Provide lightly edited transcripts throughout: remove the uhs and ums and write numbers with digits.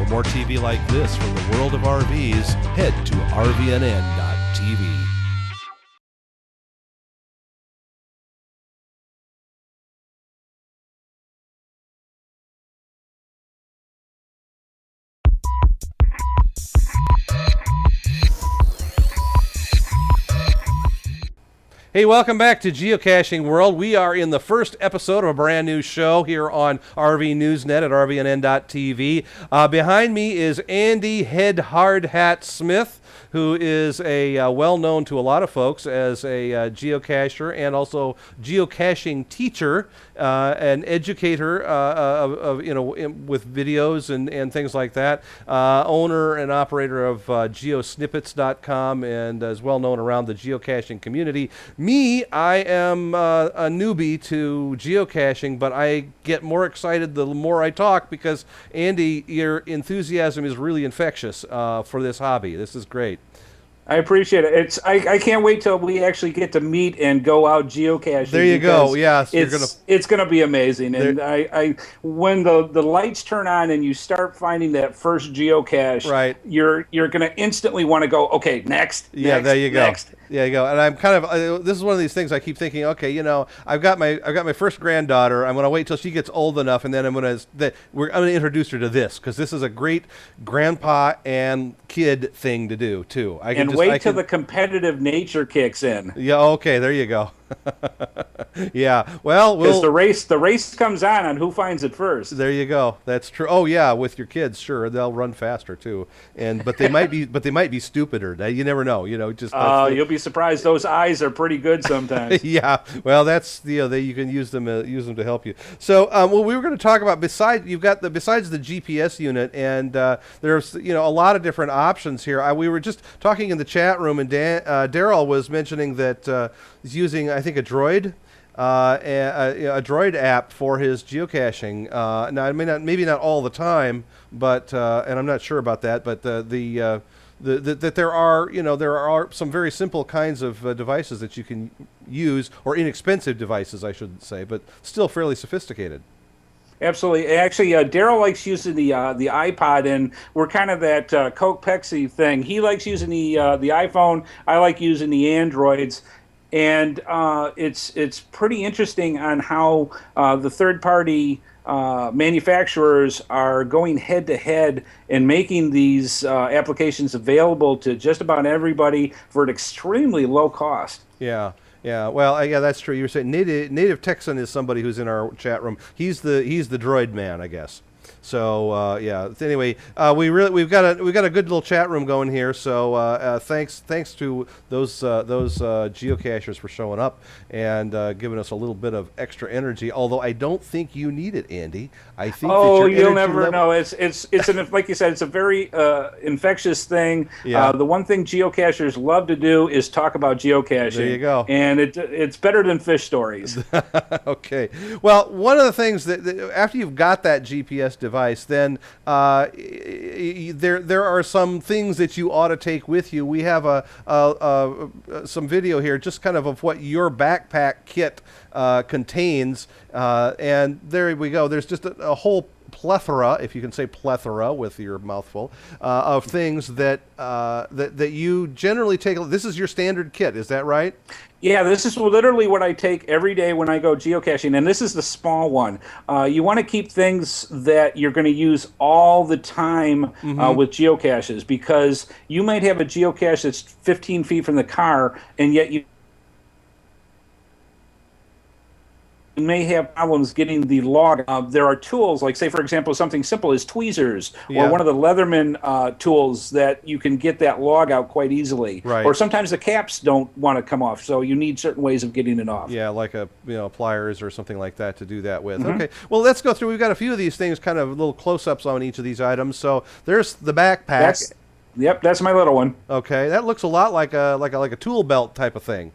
more TV like this from the world of RVs, head to RVNN.tv. Hey, welcome back to Geocaching World. We are in the first episode of a brand new show here on RV Newsnet at RVNN.tv. Behind me is Andy Head Hard Hat Smith, who is well-known to a lot of folks as a geocacher and also geocaching teacher, an educator with videos and things like that. Owner and operator of geosnippets.com and is well-known around the geocaching community. Me, I am a newbie to geocaching, but I get more excited the more I talk because, Andy, your enthusiasm is really infectious for this hobby. This is great. I appreciate it. I can't wait till we actually get to meet and go out geocaching. There you go. Yes, it's gonna be amazing. And I when the lights turn on and you start finding that first geocache, right, you're gonna instantly want to go. Okay, next. Yeah, next, there you go. Next. Yeah, you go. And I'm kind of this is one of these things I keep thinking. Okay, I've got my first granddaughter. I'm gonna wait till she gets old enough, and then I'm gonna introduce her to this because this is a great grandpa and kid thing to do too. Wait till the competitive nature kicks in. Yeah. Okay. There you go. Yeah. Well, because the race comes on who finds it first. There you go. That's true. Oh yeah, with your kids, sure, they'll run faster too. But they might be stupider. You never know. You'll be surprised. Those eyes are pretty good sometimes. Yeah. Well, that's you can use them to help you. So, we were going to talk about besides the GPS unit, and there's a lot of different options here. We were just talking in the chat room, and Daryl was mentioning that he's using, I think, a Droid. A Droid app for his geocaching. Now, it maybe not all the time, but and I'm not sure about that. But that there are some very simple kinds of devices that you can use, or inexpensive devices, I should say, but still fairly sophisticated. Absolutely. Actually, Daryl likes using the iPod, and we're kind of that Coke Pepsi thing. He likes using the iPhone. I like using the Androids. And it's pretty interesting on how the third-party manufacturers are going head-to-head and making these applications available to just about everybody for an extremely low cost. Yeah. Yeah, well, yeah, that's true. You were saying Native Texan is somebody who's in our chat room. He's the Droid man, I guess. So yeah. Anyway, we've got a good little chat room going here. So thanks to those geocachers for showing up and giving us a little bit of extra energy. Although I don't think you need it, Andy. I think. Oh, you'll never know. It's like you said, it's a very infectious thing. Yeah. The one thing geocachers love to do is talk about geocaching. There you go. And it's better than fish stories. Okay. Well, one of the things that after you've got that GPS device, then there are some things that you ought to take with you. We have some video here, just kind of what your backpack kit contains, and there we go. There's just a whole plethora, if you can say plethora with your mouthful, of things that you generally take. This is your standard kit, is that right? Yeah, this is literally what I take every day when I go geocaching, and this is the small one. You want to keep things that you're going to use all the time with geocaches, because you might have a geocache that's 15 feet from the car, and yet you may have problems getting the log. There are tools, like, say, for example, something simple as tweezers, or one of the Leatherman tools that you can get that log out quite easily. Right. Or sometimes the caps don't want to come off, so you need certain ways of getting it off. Yeah, like pliers or something like that to do that with. Okay, well, let's go through. We've got a few of these things, kind of little close-ups on each of these items. So there's the backpack. Yep, that's my little one. Okay, that looks a lot like a tool belt type of thing.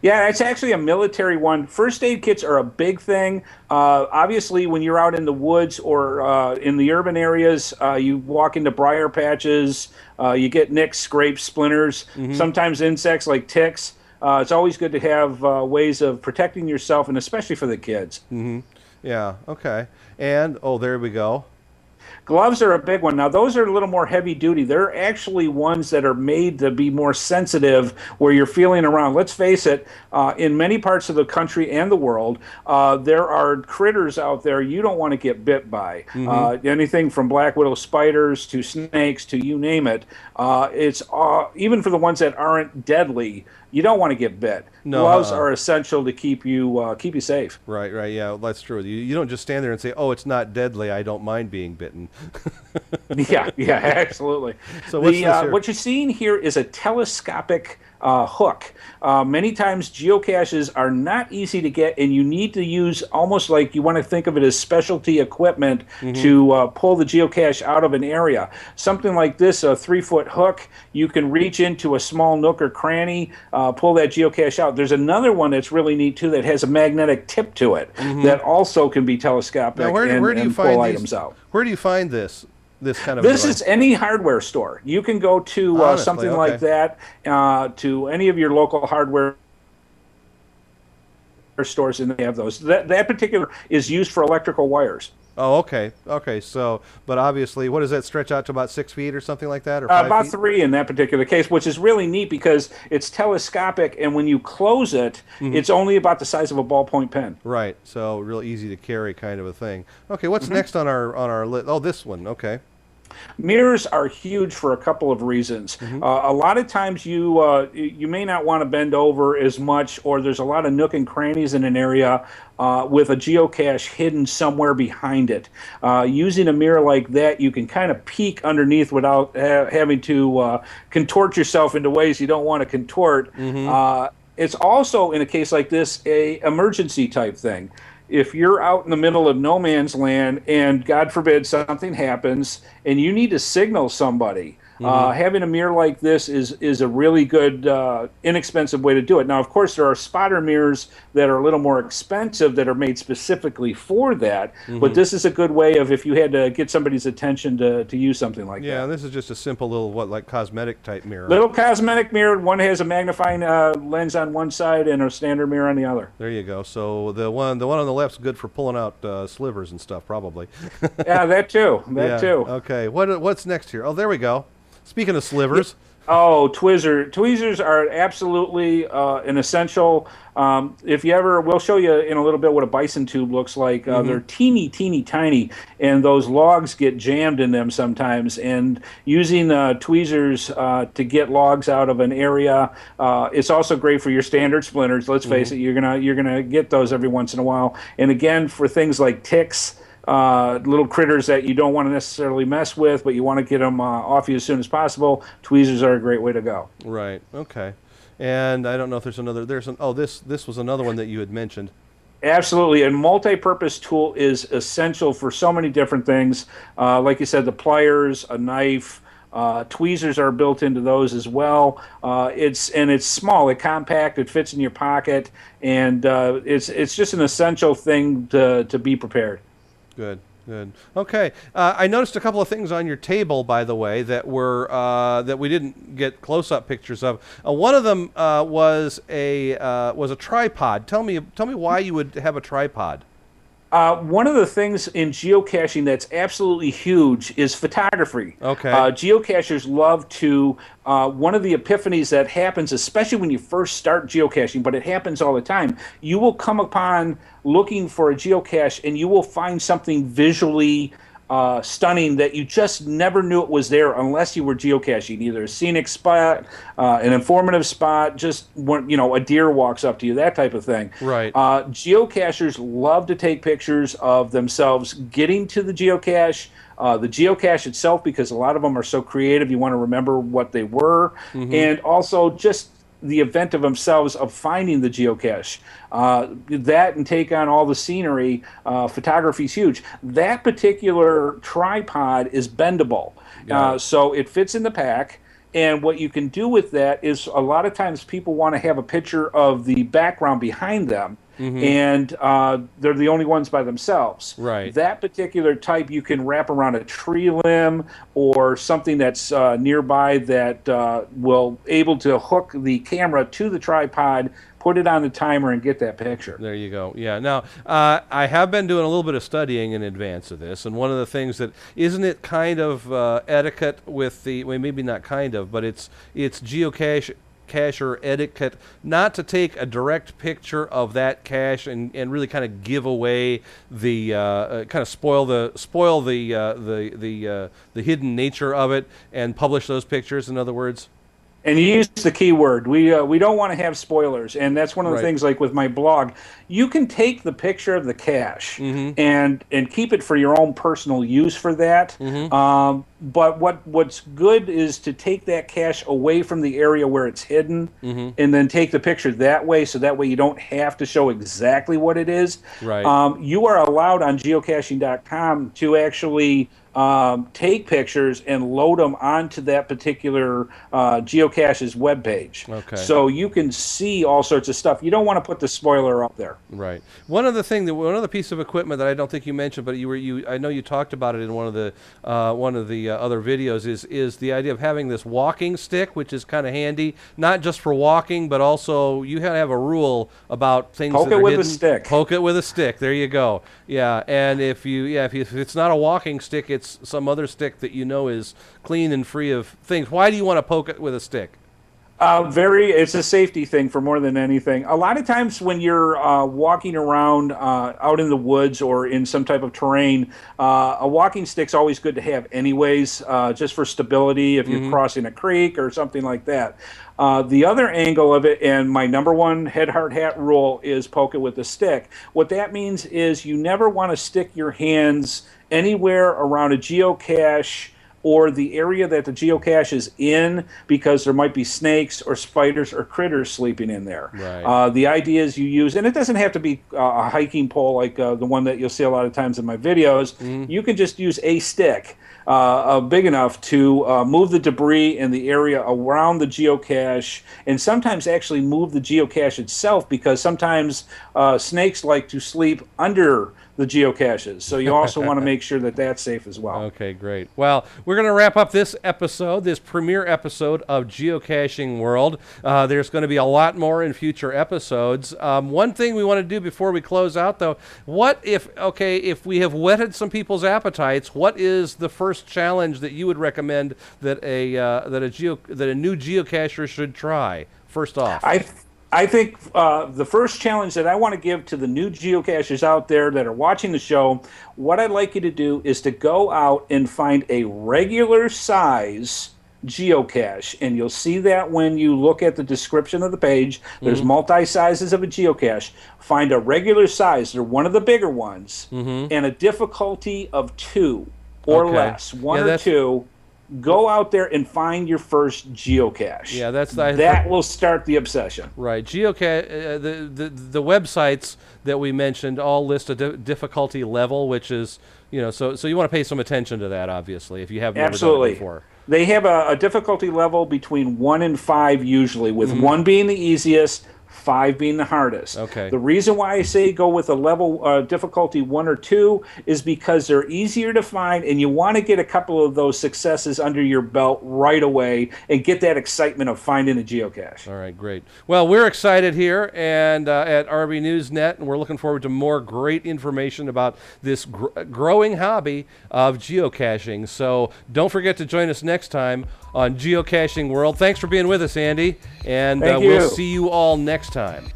Yeah, it's actually a military one. First aid kits are a big thing. Obviously, when you're out in the woods or in the urban areas, you walk into briar patches, you get nicks, scrapes, splinters, sometimes insects like ticks. It's always good to have ways of protecting yourself, and especially for the kids. Yeah, okay. And, oh, there we go. Gloves are a big one. Now, those are a little more heavy duty. They're actually ones that are made to be more sensitive where you're feeling around. Let's face it, in many parts of the country and the world, there are critters out there you don't want to get bit by. Anything from black widow spiders to snakes to you name it. It's even for the ones that aren't deadly, you don't want to get bit. No, Gloves are essential to keep you safe. Right, yeah, that's true. You don't just stand there and say, "Oh, it's not deadly. I don't mind being bitten." Yeah, absolutely. So what's this here? What you're seeing here is a telescopic hook. Many times geocaches are not easy to get, and you need to use almost like you want to think of it as specialty equipment to pull the geocache out of an area. Something like this, a 3-foot hook, you can reach into a small nook or cranny, pull that geocache out. There's another one that's really neat too that has a magnetic tip to it that also can be telescopic Now, where do you and find pull these, items out. Where do you find this kind of This device? is any hardware store. You can go to Honestly, something okay. like that, to any of your local hardware stores, and they have those. That particular is used for electrical wires. Oh, okay. So, but obviously, what does that stretch out to, about 6 feet or something like that, or 5 About feet? 3 in that particular case, which is really neat because it's telescopic, and when you close it, it's only about the size of a ballpoint pen. Right. So, real easy to carry, kind of a thing. Okay. What's next on our list? Oh, this one. Okay. Mirrors are huge for a couple of reasons. A lot of times you may not want to bend over as much, or there's a lot of nook and crannies in an area with a geocache hidden somewhere behind it. Using a mirror like that, you can kind of peek underneath without having to contort yourself into ways you don't want to contort. It's also, in a case like this, a emergency type thing. If you're out in the middle of no man's land and, God forbid, something happens and you need to signal somebody, having a mirror like this is a really good, inexpensive way to do it. Now, of course, there are spotter mirrors that are a little more expensive that are made specifically for that, but this is a good way of, if you had to get somebody's attention to use something like that. Yeah, this is just a simple little, like cosmetic type mirror. Little cosmetic mirror. One has a magnifying lens on one side and a standard mirror on the other. There you go. So the one on the left's good for pulling out slivers and stuff, probably. Yeah, that too. That too. Okay. What's next here? Oh, there we go. Speaking of slivers. Oh, tweezers are absolutely an essential. If you ever, we'll show you in a little bit what a bison tube looks like. They're teeny, tiny, and those logs get jammed in them sometimes. And using tweezers to get logs out of an area, it's also great for your standard splinters. Let's face it, you're gonna get those every once in a while. And again, for things like ticks. Little critters that you don't want to necessarily mess with, but you want to get them off you as soon as possible. Tweezers are a great way to go. Right. Okay. And I don't know if there's another. This was another one that you had mentioned. Absolutely. A multi-purpose tool is essential for so many different things. Like you said, the pliers, a knife. Tweezers are built into those as well. It's small, it's compact, it fits in your pocket, and it's just an essential thing to be prepared. Good. Okay. I noticed a couple of things on your table, by the way, that were that we didn't get close-up pictures of. One of them was a tripod. Tell me why you would have a tripod. One of the things in geocaching that's absolutely huge is photography. Okay. Geocachers love to, one of the epiphanies that happens, especially when you first start geocaching, but it happens all the time, you will come upon looking for a geocache and you will find something visually stunning that you just never knew it was there unless you were geocaching, either a scenic spot, an informative spot, just a deer walks up to you, that type of thing. Right. Geocachers love to take pictures of themselves getting to the geocache itself, because a lot of them are so creative, you want to remember what they were, and also just the event of themselves of finding the geocache. That and take on all the scenery, photography is huge. That particular tripod is bendable, so it fits in the pack. And what you can do with that is, a lot of times people want to have a picture of the background behind them, and they're the only ones by themselves. Right. That particular type you can wrap around a tree limb or something that's nearby that will able to hook the camera to the tripod, put it on the timer, and get that picture. There you go. Yeah. Now, I have been doing a little bit of studying in advance of this, and one of the things that isn't it kind of etiquette with the, well, maybe not kind of, but it's geocacher etiquette not to take a direct picture of that cache and really kind of give away the kind of spoil the hidden nature of it and publish those pictures, in other words. And you use the keyword. We don't want to have spoilers, and that's one of the things. Like with my blog, you can take the picture of the cache and keep it for your own personal use for that. But what's good is to take that cache away from the area where it's hidden, and then take the picture that way. So that way you don't have to show exactly what it is. Right. You are allowed on geocaching.com to actually take pictures and load them onto that particular geocache's webpage. Okay. So you can see all sorts of stuff. You don't want to put the spoiler up there. Right. One other piece of equipment that I don't think you mentioned, but I know you talked about it in one of the other videos, is the idea of having this walking stick, which is kind of handy, not just for walking, but also you have a rule about things Poke that are it with hidden. a stick. Poke it with a stick. There you go. Yeah. And if it's not a walking stick, it's some other stick that you know is clean and free of things. Why do you want to poke it with a stick? It's a safety thing for more than anything. A lot of times when you're walking around out in the woods or in some type of terrain, a walking stick's always good to have anyways, just for stability if you're crossing a creek or something like that. The other angle of it, and my number one head, heart, hat rule, is poke it with a stick. What that means is you never want to stick your hands anywhere around a geocache or the area that the geocache is in, because there might be snakes or spiders or critters sleeping in there. Right. The idea is you use, and it doesn't have to be a hiking pole like the one that you'll see a lot of times in my videos. You can just use a stick big enough to move the debris in the area around the geocache, and sometimes actually move the geocache itself, because sometimes snakes like to sleep under the geocaches. So you also want to make sure that that's safe as well. Okay, great. Well, we're going to wrap up this episode, this premiere episode of Geocaching World. There's going to be a lot more in future episodes. One thing we want to do before we close out, though, if we have whetted some people's appetites, what is the first challenge that you would recommend that a new geocacher should try? First off, I think the first challenge that I want to give to the new geocachers out there that are watching the show, what I'd like you to do is to go out and find a regular size geocache. And you'll see that when you look at the description of the page. There's multi-sizes of a geocache. Find a regular size. They're one of the bigger ones. And a difficulty of 2 or less. One or two. Go out there and find your first geocache. Yeah, that will start the obsession. Right. Geocache. The websites that we mentioned all list a difficulty level, which is, so you want to pay some attention to that, obviously, if you haven't ever done it before. They have a difficulty level between 1 and 5 usually, with 1 being the easiest, 5 being the hardest. Okay. The reason why I say go with a level difficulty 1 or 2 is because they're easier to find, and you want to get a couple of those successes under your belt right away and get that excitement of finding a geocache. All right, great. Well, we're excited here and at RV Newsnet, and we're looking forward to more great information about this growing hobby of geocaching. So don't forget to join us next time on Geocaching World. Thanks for being with us, Andy, and we'll see you all next time.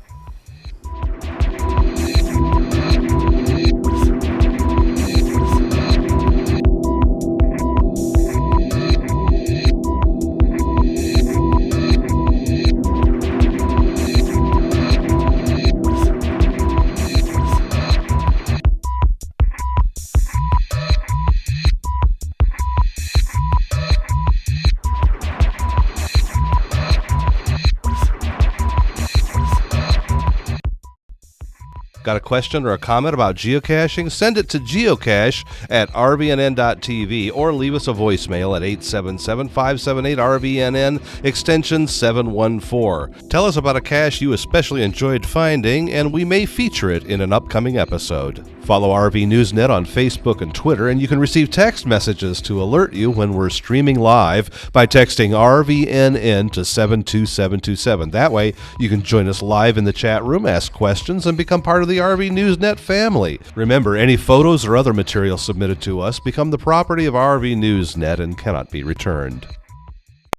Got a question or a comment about geocaching? Send it to geocache@rvnn.tv or leave us a voicemail at 877-578-RVNN, extension 714. Tell us about a cache you especially enjoyed finding, and we may feature it in an upcoming episode. Follow RV Newsnet on Facebook and Twitter, and you can receive text messages to alert you when we're streaming live by texting RVNN to 72727. That way, you can join us live in the chat room, ask questions, and become part of the RV Newsnet family. Remember, any photos or other material submitted to us become the property of RV Newsnet and cannot be returned.